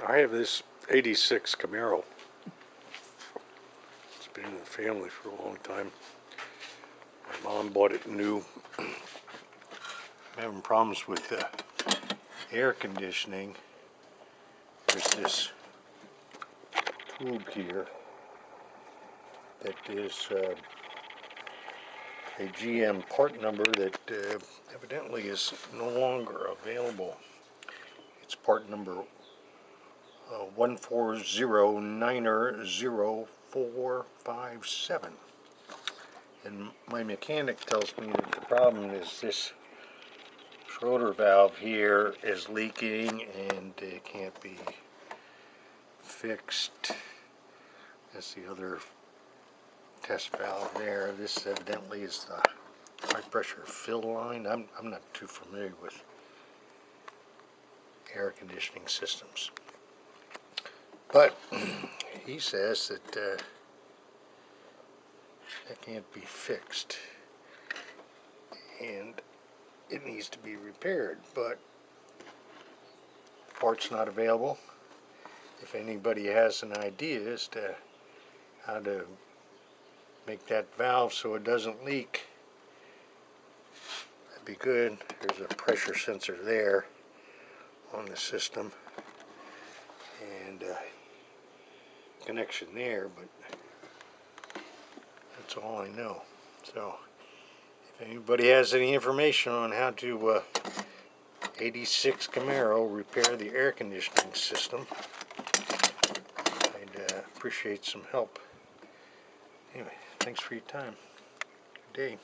I have this 86 Camero. It's been in the family for a long time. My mom bought it new. I'm having problems with the air conditioning. There's this tube here that is a GM part number that evidently is no longer available. It's part number 140900457. And my mechanic tells me that the problem is this schroeder valve here is leaking and it can't be fixed. That's the other test valve there. This evidently is the high pressure fill line. I'm not too familiar with air conditioning systems, but he says that that can't be fixed and it needs to be repaired, but parts not available. If anybody has an idea as to how to make that valve so it doesn't leak, that'd be good. There's a pressure sensor there on the system and connection there, but that's all I know. So if anybody has any information on how to 86 Camero repair the air conditioning system, I'd appreciate some help. Anyway, thanks for your time. Good day.